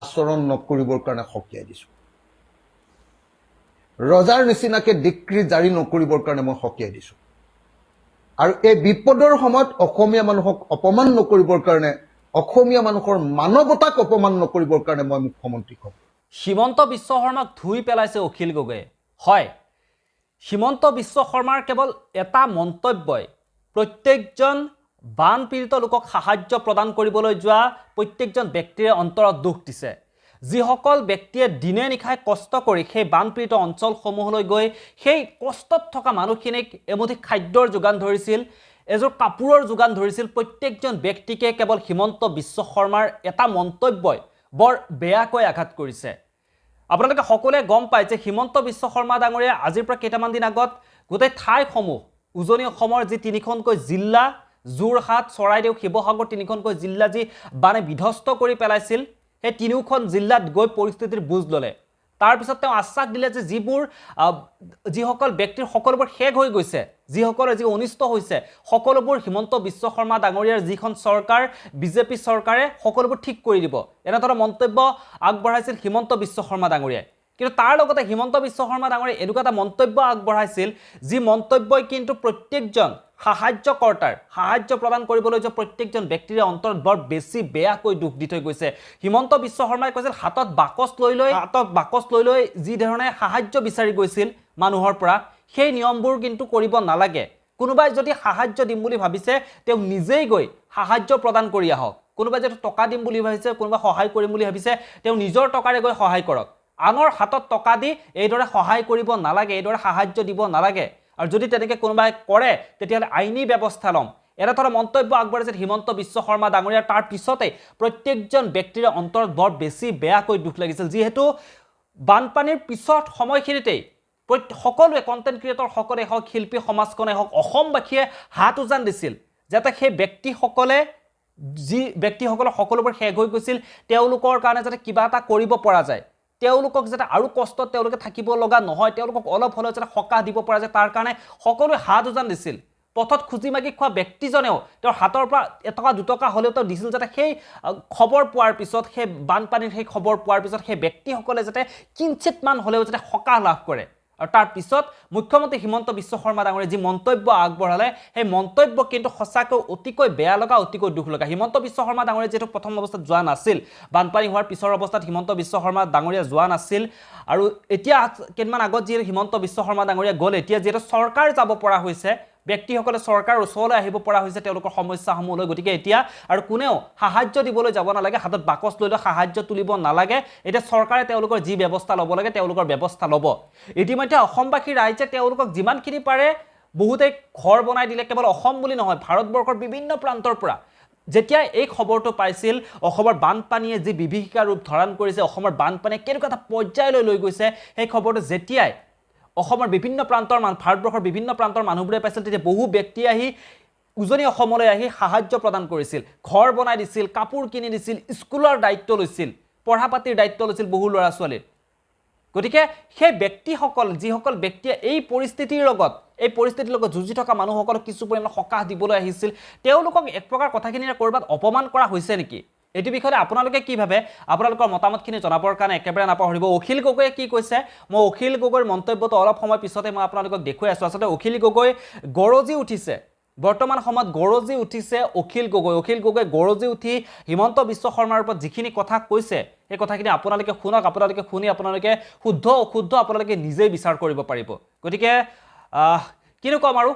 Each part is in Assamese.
আচৰণ নকৰিবৰ কাৰণে সকীয়াই দিছো। ৰজাৰ নিচিনাকে ডিক্ৰী জাৰি নকৰিবৰ কাৰণে মই সকীয়াই দিছো। আৰু এই বিপদৰ সময়ত অসমীয়া মানুহক অপমান নকৰিবৰ কাৰণে, অসমীয়া মানুহৰ মানৱতাক অপমান নকৰিবৰ কাৰণে মই মুখ্যমন্ত্ৰী হ'ম। হিমন্ত বিশ্ব শৰ্মাক ধুই পেলাইছে অখিল গগৈয়ে। হয়, হিমন্ত বিশ্ব শৰ্মাৰ কেৱল এটা মন্তব্যই প্ৰত্যেকজন বানপীড়িত লোকক সাহায্য প্ৰদান কৰিবলৈ যোৱা প্ৰত্যেকজন ব্যক্তিৰে অন্তৰত দুখ দিছে। যিসকল ব্যক্তিয়ে দিনে নিশাই কষ্ট কৰি সেই বানপীড়িত অঞ্চলসমূহলৈ গৈ সেই কষ্টত থকা মানুহখিনিক এমুঠি খাদ্যৰ যোগান ধৰিছিল, এযোৰ কাপোৰৰ যোগান ধৰিছিল, প্ৰত্যেকজন ব্যক্তিকে কেৱল হিমন্ত বিশ্ব শৰ্মাৰ এটা মন্তব্যই বৰ বেয়াকৈ আঘাত কৰিছে। আপোনালোকে সকলোৱে গম পায় যে হিমন্ত বিশ্ব শৰ্মা ডাঙৰীয়া আজিৰ পৰা কেইটামান দিন আগত গোটেই ঠাইসমূহ উজনি অসমৰ যি তিনিখনকৈ জিলা, যোৰহাট, চৰাইদেউ, শিৱসাগৰ তিনিখনকৈ জিলা যি বানে বিধ্বস্ত কৰি পেলাইছিল, সেই তিনিওখন জিলাত গৈ পৰিস্থিতিৰ বুজ ল'লে। তাৰপিছত তেওঁ আশ্বাস দিলে যে যিসকল ব্যক্তিৰ সকলোবোৰ শেষ হৈ গৈছে, যিসকলৰ যি অনিষ্ট হৈছে, সকলোবোৰ হিমন্ত বিশ্ব শৰ্মা ডাঙৰীয়াৰ যিখন চৰকাৰ, বিজেপি চৰকাৰে সকলোবোৰ ঠিক কৰি দিব। এনেধৰণৰ মন্তব্য আগবঢ়াইছিল হিমন্ত বিশ্ব শৰ্মা ডাঙৰীয়াই। কিন্তু তাৰ লগতে হিমন্ত বিশ্ব শৰ্মা ডাঙৰীয়াই এনেকুৱা এটা মন্তব্য আগবঢ়াইছিল যি মন্তব্যই কিন্তু প্ৰত্যেকজন সাহায্যকৰ্তাৰ, সাহায্য প্ৰদান কৰিবলৈ যোৱা প্ৰত্যেকজন ব্যক্তিৰে অন্তৰত বৰ বেছি বেয়াকৈ দুখ দি থৈ গৈছে। হিমন্ত বিশ্ব শৰ্মাই কৈছিল হাতত বাকচ লৈ লৈ যি ধৰণে সাহায্য বিচাৰি গৈছিল মানুহৰ পৰা, সেই নিয়মবোৰ কিন্তু কৰিব নালাগে। কোনোবাই যদি সাহায্য দিম বুলি ভাবিছে তেওঁ নিজেই গৈ সাহায্য প্ৰদান কৰি আহক। কোনোবাই যদি টকা দিম বুলি ভাবিছে, কোনোবাই সহায় কৰিম বুলি ভাবিছে, তেওঁ নিজৰ টকাৰে গৈ সহায় কৰক। আনৰ হাতত টকা দি এইদৰে সহায় কৰিব নালাগে, এইদৰে সাহায্য দিব নালাগে। আৰু যদি তেনেকৈ কোনোবাই কৰে তেতিয়াহ'লে আইনী ব্যৱস্থা ল'ম। এনেধৰণৰ মন্তব্য আগবঢ়াইছিল হিমন্ত বিশ্ব শৰ্মা ডাঙৰীয়াৰ। তাৰ পিছতে প্ৰত্যেকজন ব্যক্তিৰে অন্তৰত বৰ বেছি বেয়াকৈ দুখ লাগিছিল, যিহেতু বানপানীৰ পিছত সময়খিনিতেই সকলোৱে, কণ্টেণ্ট ক্ৰিয়েটৰসকলে হওক, শিল্পী সমাজখনে হওক, অসমবাসীয়ে হাত উজান দিছিল যাতে সেই ব্যক্তিসকলে, যি ব্যক্তিসকলৰ সকলোবোৰ শেষ হৈ গৈছিল, তেওঁলোকৰ কাৰণে যাতে কিবা এটা কৰিব পৰা যায়, তেওঁলোকক যাতে আৰু কষ্টত তেওঁলোকে থাকিব লগা নহয়, তেওঁলোকক অলপ হ'লেও যাতে সকাহ দিব পৰা যায়, তাৰ কাৰণে সকলোৱে হাত উজান দিছিল। পথত খুজি মাগি খোৱা ব্যক্তিজনেও তেওঁৰ হাতৰ পৰা এটকা দুটকা হ'লেও তেওঁ দিছিল, যাতে সেই খবৰ পোৱাৰ পিছত, সেই বানপানীৰ সেই খবৰ পোৱাৰ পিছত সেই ব্যক্তিসকলে যাতে কিঞ্চিতমান হ'লেও যাতে সকাহ লাভ কৰে। আৰু তাৰ পিছত মুখ্যমন্ত্ৰী হিমন্ত বিশ্ব শৰ্মা ডাঙৰীয়াই যি মন্তব্য আগবঢ়ালে, সেই মন্তব্য কিন্তু সঁচাকৈ অতিকৈ বেয়া লগা, অতিকৈ দুখ লগা। হিমন্ত বিশ্ব শৰ্মা ডাঙৰীয়া যিহেতু প্ৰথম অৱস্থাত যোৱা নাছিল, বানপানী হোৱাৰ পিছৰ অৱস্থাত হিমন্ত বিশ্ব শৰ্মা ডাঙৰীয়া যোৱা নাছিল, আৰু এতিয়া কেইদিনমান আগত যিহেতু হিমন্ত বিশ্ব শৰ্মা ডাঙৰীয়া গ'ল, এতিয়া যিহেতু চৰকাৰ যাব পৰা হৈছে, ব্যক্তিসকলে চৰকাৰৰ ওচৰলৈ আহিব পৰা হৈছে তেওঁলোকৰ সমস্যাসমূহলৈ, গতিকে এতিয়া আৰু কোনেও সাহায্য দিবলৈ যাব নালাগে, হাতত বাকচ লৈ লৈ সাহায্য তুলিব নালাগে। এতিয়া চৰকাৰে তেওঁলোকৰ যি ব্যৱস্থা ল'ব লাগে তেওঁলোকৰ ব্যৱস্থা ল'ব। ইতিমধ্যে অসমবাসী ৰাইজে তেওঁলোকক যিমানখিনি পাৰে বহুতেই ঘৰ বনাই দিলে, কেৱল অসম বুলি নহয়, ভাৰতবৰ্ষৰ বিভিন্ন প্ৰান্তৰ পৰা। যেতিয়া এই খবৰটো পাইছিল, অসমৰ বানপানীয়ে যি বিভীষিকা ৰূপ ধাৰণ কৰিছে, অসমৰ বানপানীয়ে কেনেকুৱা এটা পৰ্যায়লৈ লৈ গৈছে, সেই খবৰটো যেতিয়াই অসমৰ বিভিন্ন প্ৰান্তৰ ভাৰতবৰ্ষৰ বিভিন্ন প্ৰান্তৰ মানুহবোৰে পাইছিল, তেতিয়া বহু ব্যক্তি আহি উজনি অসমলৈ আহি সাহায্য প্ৰদান কৰিছিল, ঘৰ বনাই দিছিল, কাপোৰ কিনি দিছিল, স্কুলৰ দায়িত্ব লৈছিল, পঢ়া পাতিৰ দায়িত্ব লৈছিল বহু ল'ৰা ছোৱালীৰ। গতিকে সেই ব্যক্তিসকল, যিসকল ব্যক্তিয়ে এই পৰিস্থিতিৰ লগত যুঁজি থকা মানুহসকলক কিছু পৰিমাণে সকাহ দিবলৈ আহিছিল, তেওঁলোকক এক প্ৰকাৰ কথাখিনিৰে ক'ৰবাত অপমান কৰা হৈছে নেকি? এইটো বিষয়ে আপোনালোকে কি ভাবে? আপোনালোকৰ মতামতখিনি জনাবৰ কাৰণে একেবাৰে নাপাহৰিব। অখিল গগৈয়ে কি কৈছে, মই অখিল গগৈৰ মন্তব্যটো অলপ সময় পিছতে মই আপোনালোকক দেখুৱাই আছোঁ। আচলতে অখিল গগৈ গৰজি উঠিছে, বৰ্তমান সময়ত গৰজি উঠিছে অখিল গগৈ গৰজি উঠি হিমন্ত বিশ্ব শৰ্মাৰ ওপৰত যিখিনি কথা কৈছে, সেই কথাখিনি আপোনালোকে শুনক। আপোনালোকে শুনি আপোনালোকে শুদ্ধ অশুদ্ধ আপোনালোকে নিজেই বিচাৰ কৰিব পাৰিব। গতিকে কিনো ক'ম আৰু,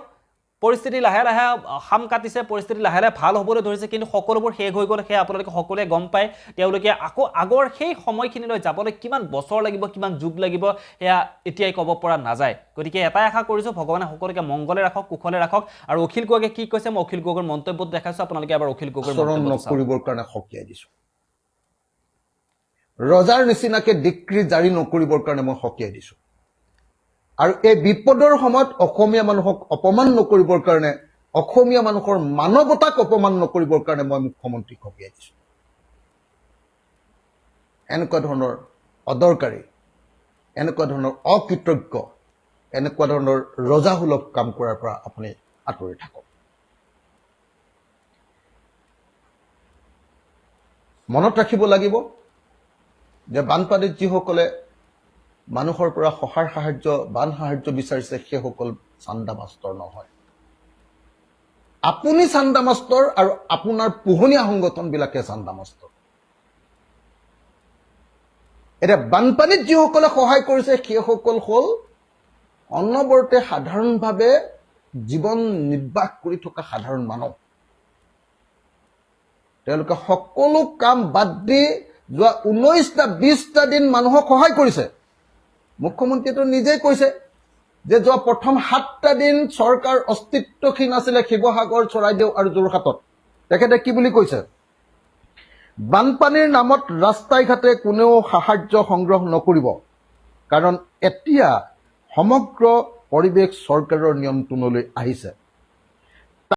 পৰিস্থিতি লাহে লাহে হাম কাটিছে, পৰিস্থিতি লাহে লাহে ভাল হ'বলৈ ধৰিছে, কিন্তু সকলোবোৰ শেষ হৈ গ'ল, সেয়া আপোনালোকে সকলোৱে গম পায়। তেওঁলোকে আকৌ আগৰ সেই সময়খিনিলৈ যাবলৈ কিমান বছৰ লাগিব, কিমান যুগ লাগিব, সেয়া এতিয়াই ক'ব পৰা নাযায়। গতিকে এটাই আশা কৰিছোঁ, ভগৱানে সকলোকে মংগলে ৰাখক, কুশলে ৰাখক। আৰু অখিল গগৈয়ে কি কৈছে, মই অখিল গগৈৰ মন্তব্যত দেখাইছোঁ, আপোনালোকে এবাৰ অখিল গগৈৰ মন্তব্য নকৰিবৰ কাৰণে সকীয়াই দিছোঁ। ৰজাৰ নিচিনাকে ডিক্ৰী জাৰি নকৰিবৰ কাৰণে মই সকীয়াই দিছোঁ। আৰু এই বিপদৰ সময়ত অসমীয়া মানুহক অপমান নকৰিবৰ কাৰণে, অসমীয়া মানুহৰ মানৱতাক অপমান নকৰিবৰ কাৰণে মই মুখ্যমন্ত্ৰীক সকীয়াই দিছোঁ। এনেকুৱা ধৰণৰ অদৰকাৰী, এনেকুৱা ধৰণৰ অকৃতজ্ঞ, এনেকুৱা ধৰণৰ ৰজাসুলভ কাম কৰাৰ পৰা আপুনি আঁতৰি থাকক। মনত ৰাখিব লাগিব, যে বানপানীত যিসকলে মানুহৰ পৰা সহায় সাহায্য বান সাহায্য বিচাৰিছে সেইসকল চান্দা মাষ্টৰ নহয়। আপুনি চান্দা মাষ্টৰ আৰু আপোনাৰ পোহনীয়া সংগঠনবিলাকে চান্দা মাষ্টৰ। এতিয়া বানপানীত যিসকলে সহায় কৰিছে সেইসকল হ'ল অনবৰতে সাধাৰণভাৱে জীৱন নিৰ্বাহ কৰি থকা সাধাৰণ মানুহ। তেওঁলোকে সকলো কাম বাদ দি যোৱা 19টা 20টা দিন মানুহক সহায় কৰিছে। মুখ্যমন্ত্ৰীটো নিজেই কৈছে যে যোৱা প্ৰথম 7টা দিন চৰকাৰ অস্তিত্বহীন আছিলে শিৱসাগৰ, চৰাইদেউ আৰু যোৰহাটত। তেখেতে কি বুলি কৈছে? বানপানীৰ নামত ৰাস্তাই ঘাটে কোনেও সাহায্য সংগ্ৰহ নকৰিব, কাৰণ এতিয়া সমগ্ৰ পৰিৱেশ চৰকাৰৰ নিয়ন্ত্ৰণলৈ আহিছে।